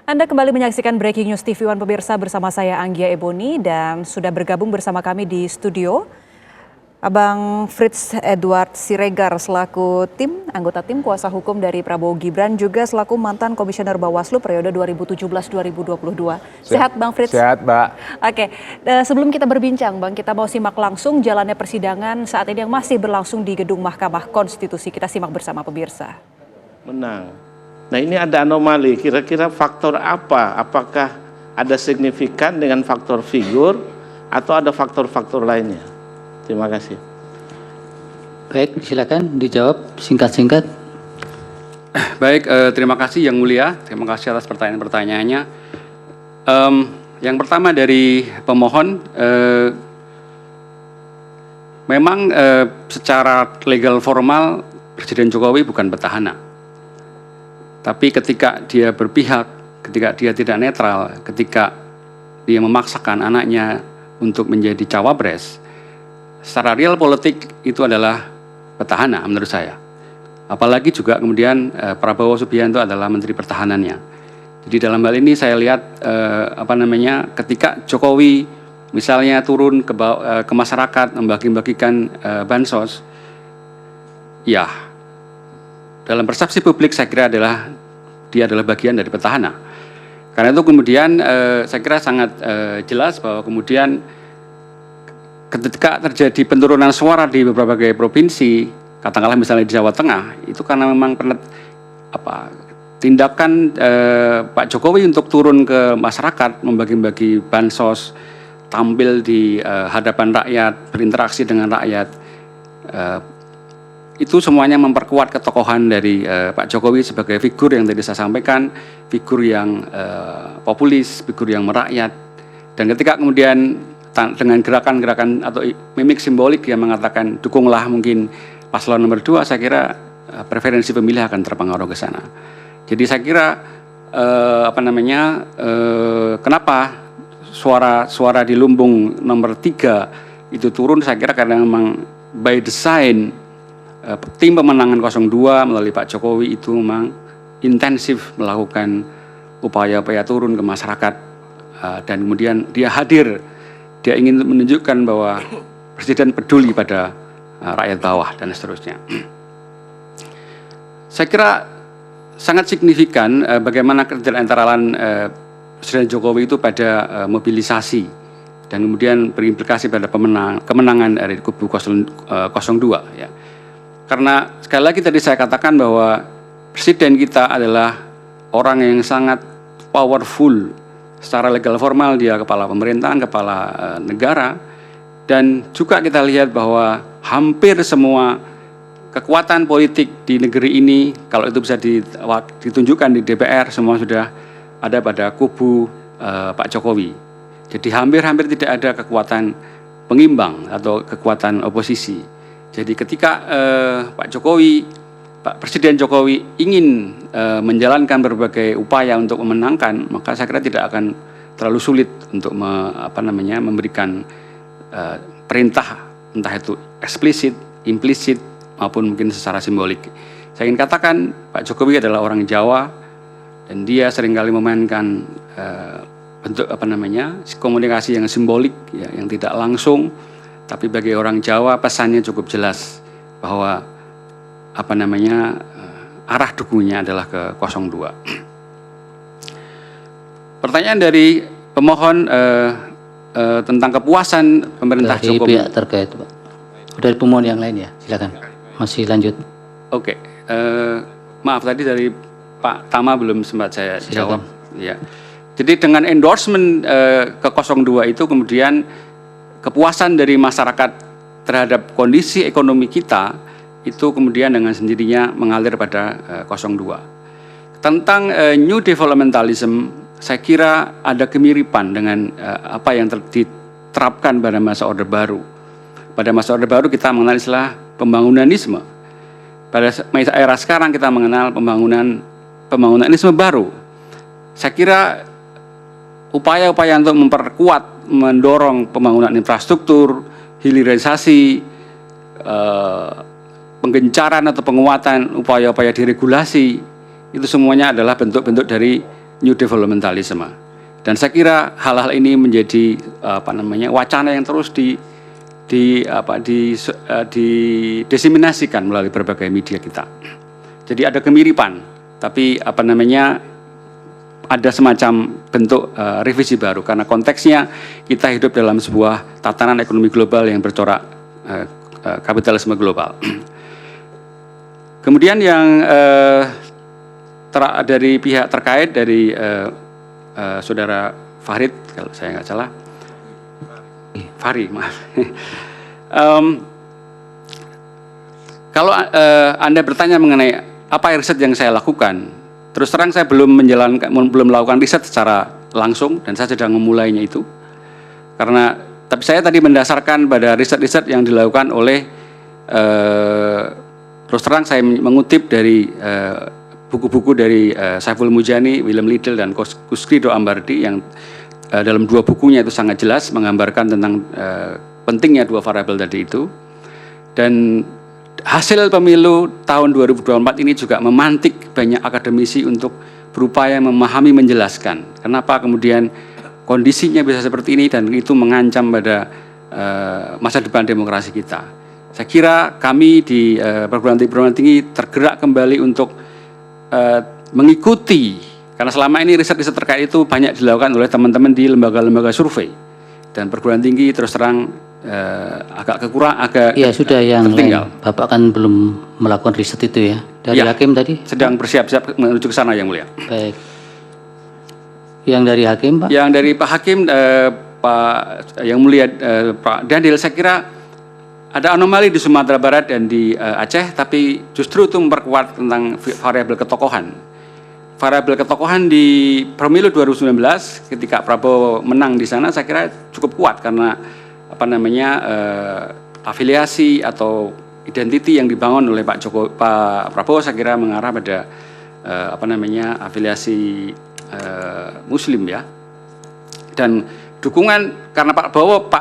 Anda kembali menyaksikan Breaking News TV One pemirsa bersama saya Anggia Eboni dan sudah bergabung bersama kami di studio Abang Frits Edward Siregar selaku anggota tim kuasa hukum dari Prabowo Gibran juga selaku mantan komisioner Bawaslu periode 2017-2022. Sehat Bang Frits? Sehat Mbak. Oke, sebelum kita berbincang Bang, kita mau simak langsung jalannya persidangan saat ini yang masih berlangsung di gedung Mahkamah Konstitusi. Kita simak bersama pemirsa. Menang. Nah ini ada anomali, kira-kira faktor apa? Apakah ada signifikan dengan faktor figur atau ada faktor-faktor lainnya? Terima kasih. Baik, silakan dijawab singkat-singkat. Baik, terima kasih Yang Mulia, terima kasih atas pertanyaan-pertanyaannya. Yang pertama dari pemohon, memang secara legal formal Presiden Jokowi bukan petahana. Tapi ketika dia berpihak, ketika dia tidak netral, ketika dia memaksakan anaknya untuk menjadi cawapres, secara real politik itu adalah petahana menurut saya. Apalagi juga kemudian Prabowo Subianto adalah Menteri Pertahanannya. Jadi dalam hal ini saya lihat ketika Jokowi misalnya turun ke masyarakat membagi-bagikan bansos, ya dalam persepsi publik saya kira dia adalah bagian dari petahana. Karena itu kemudian saya kira sangat jelas bahwa kemudian ketika terjadi penurunan suara di beberapa provinsi, katakanlah misalnya di Jawa Tengah, itu karena memang tindakan Pak Jokowi untuk turun ke masyarakat, membagi-bagi bansos, tampil di hadapan rakyat, berinteraksi dengan rakyat, itu semuanya memperkuat ketokohan dari Pak Jokowi sebagai figur yang tadi saya sampaikan, figur yang populis, figur yang merakyat. Dan ketika kemudian dengan gerakan-gerakan atau mimik simbolik yang mengatakan dukunglah mungkin paslon nomor 2, saya kira preferensi pemilih akan terpengaruh ke sana. Jadi saya kira kenapa suara di lumbung nomor 3 itu turun, saya kira karena memang by design tim pemenangan 02 melalui Pak Jokowi itu memang intensif melakukan upaya-upaya turun ke masyarakat dan kemudian dia hadir, dia ingin menunjukkan bahwa Presiden peduli pada rakyat bawah dan seterusnya. Saya kira sangat signifikan bagaimana ketidaknetralan Presiden Jokowi itu pada mobilisasi dan kemudian berimplikasi pada kemenangan dari kubu 02 ya. Karena sekali lagi tadi saya katakan bahwa Presiden kita adalah orang yang sangat powerful. Secara legal formal dia kepala pemerintahan, kepala negara. Dan juga kita lihat bahwa hampir semua kekuatan politik di negeri ini, kalau itu bisa ditunjukkan di DPR, semua sudah ada pada kubu Pak Jokowi. Jadi hampir-hampir tidak ada kekuatan pengimbang atau kekuatan oposisi. Jadi ketika Pak Presiden Jokowi ingin menjalankan berbagai upaya untuk memenangkan, maka saya kira tidak akan terlalu sulit untuk memberikan perintah, entah itu eksplisit, implisit, maupun mungkin secara simbolik. Saya ingin katakan Pak Jokowi adalah orang Jawa dan dia seringkali memainkan bentuk komunikasi yang simbolik, ya, yang tidak langsung. Tapi bagi orang Jawa pesannya cukup jelas bahwa arah dukungannya adalah ke 02. Pertanyaan dari pemohon tentang kepuasan pemerintah dari Jokowi. Pihak terkait, Pak. Dari pemohon yang lain ya, silakan. Masih lanjut. Oke, maaf tadi dari Pak Tama belum sempat saya jawab. Ya. Jadi dengan endorsement ke 02 itu kemudian kepuasan dari masyarakat terhadap kondisi ekonomi kita itu kemudian dengan sendirinya mengalir pada 02. Tentang New Developmentalism, saya kira ada kemiripan dengan apa yang diterapkan pada masa Orde Baru. Pada masa Orde Baru kita mengenal istilah pembangunanisme. Pada era sekarang kita mengenal pembangunanisme baru. Saya kira upaya-upaya untuk memperkuat, mendorong pembangunan infrastruktur, hilirisasi, penggencaran atau penguatan upaya-upaya deregulasi, itu semuanya adalah bentuk-bentuk dari New Developmentalism. Dan saya kira hal-hal ini menjadi wacana yang terus didiseminasikan melalui berbagai media kita. Jadi ada kemiripan, tapi ada semacam bentuk revisi baru karena konteksnya kita hidup dalam sebuah tatanan ekonomi global yang bercorak kapitalisme global. Kemudian yang dari pihak terkait dari Saudara Farid, kalau saya nggak salah, Fahri, maaf. Kalau Anda bertanya mengenai apa riset yang saya lakukan, terus terang saya belum melakukan riset secara langsung dan saya sedang memulainya itu. Tapi saya tadi mendasarkan pada riset-riset yang dilakukan oleh terus terang saya mengutip dari buku-buku dari Saiful Mujani, William Liddell, dan Kusrido Ambardi yang dalam dua bukunya itu sangat jelas menggambarkan tentang pentingnya dua variabel tadi itu. Dan hasil pemilu tahun 2024 ini juga memantik banyak akademisi untuk berupaya memahami, menjelaskan kenapa kemudian kondisinya bisa seperti ini dan itu mengancam pada masa depan demokrasi kita. Saya kira kami di perguruan tinggi tergerak kembali untuk mengikuti, karena selama ini riset-riset terkait itu banyak dilakukan oleh teman-teman di lembaga-lembaga survei dan perguruan tinggi terus terang agak ya sudah yang tertinggal. Lain. Bapak kan belum melakukan riset itu ya dari ya, hakim tadi? Sedang bersiap-siap menuju ke sana yang mulia. Baik. Yang dari hakim Pak? Yang dari Pak Hakim, Pak yang mulia Pak Daniel, saya kira ada anomali di Sumatera Barat dan di Aceh, tapi justru itu memperkuat tentang variabel ketokohan. Variabel ketokohan di pemilu 2019 ketika Prabowo menang di sana, saya kira cukup kuat karena afiliasi atau identiti yang dibangun oleh Pak Prabowo saya kira mengarah pada afiliasi Muslim ya. Dan dukungan karena Pak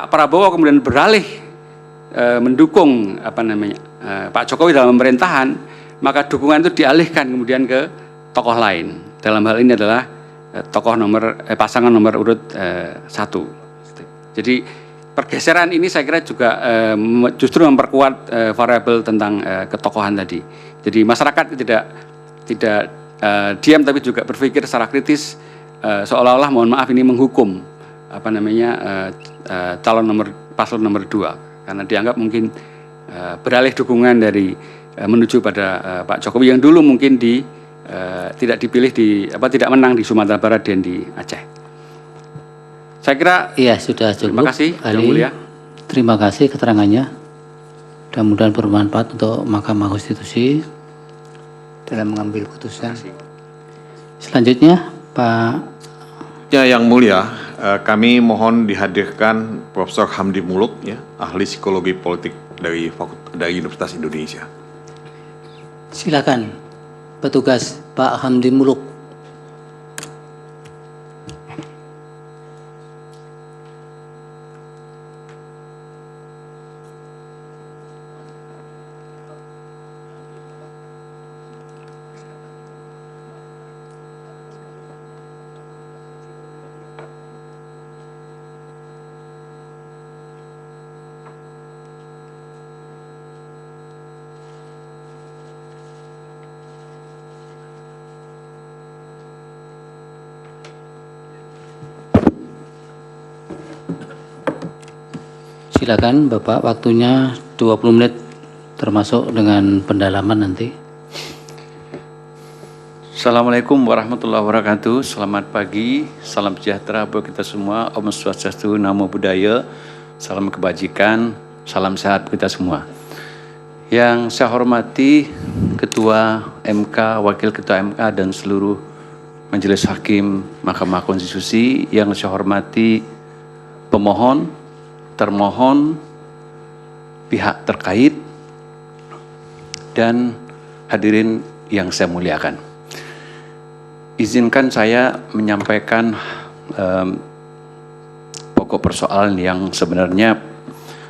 Prabowo kemudian beralih mendukung Pak Jokowi dalam pemerintahan, maka dukungan itu dialihkan kemudian ke tokoh lain. Dalam hal ini adalah pasangan nomor urut 1. Jadi pergeseran ini saya kira juga justru memperkuat variabel tentang ketokohan tadi. Jadi masyarakat tidak diam tapi juga berpikir secara kritis, seolah-olah mohon maaf ini menghukum paslon nomor 2. Karena dianggap mungkin beralih dukungan dari menuju pada Pak Jokowi yang dulu mungkin tidak dipilih tidak menang di Sumatera Barat dan di Aceh. Saya kira iya sudah cukup. Terima kasih, Yang Mulia. Terima kasih keterangannya. Mudah-mudahan bermanfaat untuk Mahkamah Konstitusi dalam mengambil putusan. Selanjutnya Pak. Ya, Yang Mulia, kami mohon dihadirkan Profesor Hamdi Muluk, ya, ahli psikologi politik dari Universitas Indonesia. Silakan, petugas Pak Hamdi Muluk. Silakan Bapak, waktunya 20 menit termasuk dengan pendalaman nanti. Assalamualaikum warahmatullahi wabarakatuh. Selamat pagi, salam sejahtera buat kita semua. Om Swastiastu, Namo Buddhaya, salam kebajikan, salam sehat kita semua. Yang saya hormati Ketua MK, Wakil Ketua MK dan seluruh Majelis Hakim Mahkamah Konstitusi, yang saya hormati pemohon, termohon, pihak terkait, dan hadirin yang saya muliakan. Izinkan saya menyampaikan pokok persoalan yang sebenarnya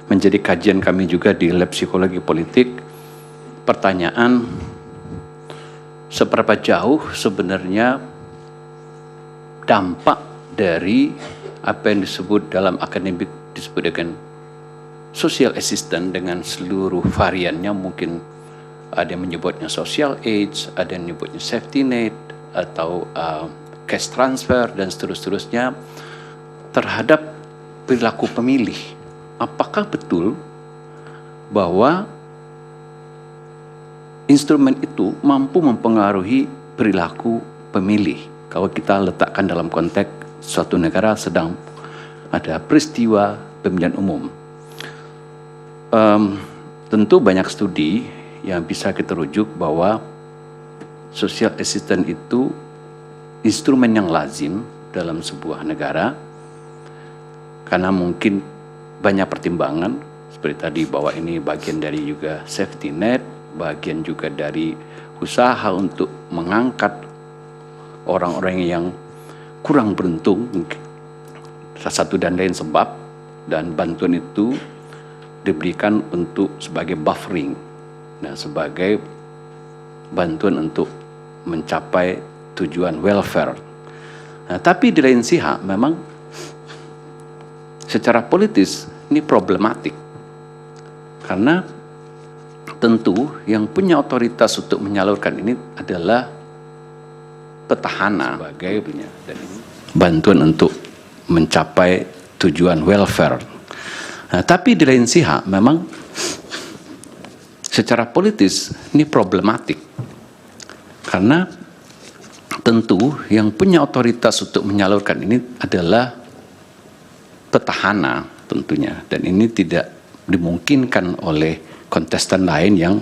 menjadi kajian kami juga di Lab Psikologi Politik. Pertanyaan, seberapa jauh sebenarnya dampak dari apa yang disebut dalam akademik disebut dengan social assistance dengan seluruh variannya, mungkin ada yang menyebutnya social aids, ada yang menyebutnya safety net, atau cash transfer, dan seterusnya terhadap perilaku pemilih. Apakah betul bahwa instrumen itu mampu mempengaruhi perilaku pemilih? Kalau kita letakkan dalam konteks suatu negara sedang ada peristiwa pemilihan umum. Tentu banyak studi yang bisa kita rujuk bahwa social assistance itu instrumen yang lazim dalam sebuah negara karena mungkin banyak pertimbangan seperti tadi bahwa ini bagian dari juga safety net, bagian juga dari usaha untuk mengangkat orang-orang yang kurang beruntung, mungkin salah satu dan lain sebab, dan bantuan itu diberikan untuk sebagai buffering, nah sebagai bantuan untuk mencapai tujuan welfare. Nah, tapi di lain pihak memang secara politis ini problematik karena tentu yang punya otoritas untuk menyalurkan ini adalah petahana sebagai dan ini bantuan untuk mencapai tujuan welfare. Nah, tapi di lain pihak memang secara politis ini problematik karena tentu yang punya otoritas untuk menyalurkan ini adalah petahana tentunya, dan ini tidak dimungkinkan oleh kontestan lain yang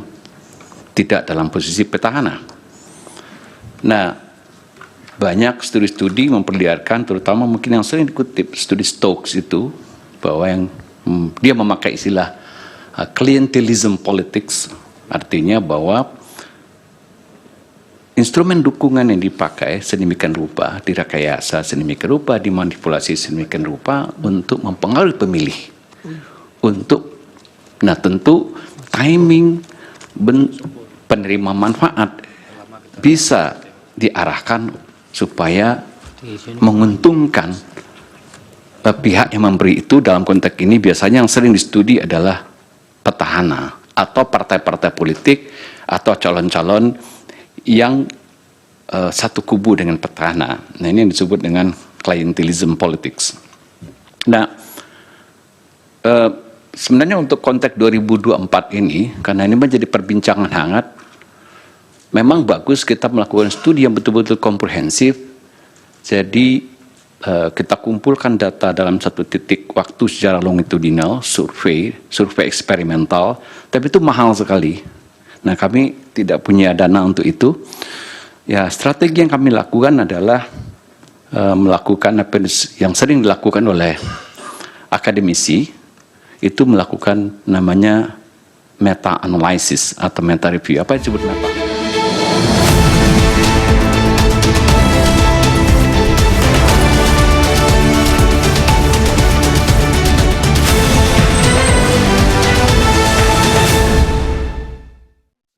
tidak dalam posisi petahana. Nah, banyak studi-studi memperlihatkan, terutama mungkin yang sering dikutip studi Stokes itu, bahwa yang dia memakai istilah clientelism politics, artinya bahwa instrumen dukungan yang dipakai sedemikian rupa, direkayasa sedemikian rupa, dimanipulasi sedemikian rupa untuk mempengaruhi pemilih. Nah tentu timing penerima manfaat bisa diarahkan supaya menguntungkan pihak yang memberi itu. Dalam konteks ini biasanya yang sering distudi adalah petahana atau partai-partai politik atau calon-calon yang satu kubu dengan petahana. Nah ini yang disebut dengan clientelism politics. Nah sebenarnya untuk konteks 2024 ini, karena ini menjadi perbincangan hangat, memang bagus kita melakukan studi yang betul-betul komprehensif. Jadi kita kumpulkan data dalam satu titik waktu secara longitudinal, survei eksperimental, tapi itu mahal sekali. Nah kami tidak punya dana untuk itu. Ya strategi yang kami lakukan adalah melakukan apa yang sering dilakukan oleh akademisi, itu melakukan namanya meta analysis atau meta review. Apa yang disebut meta?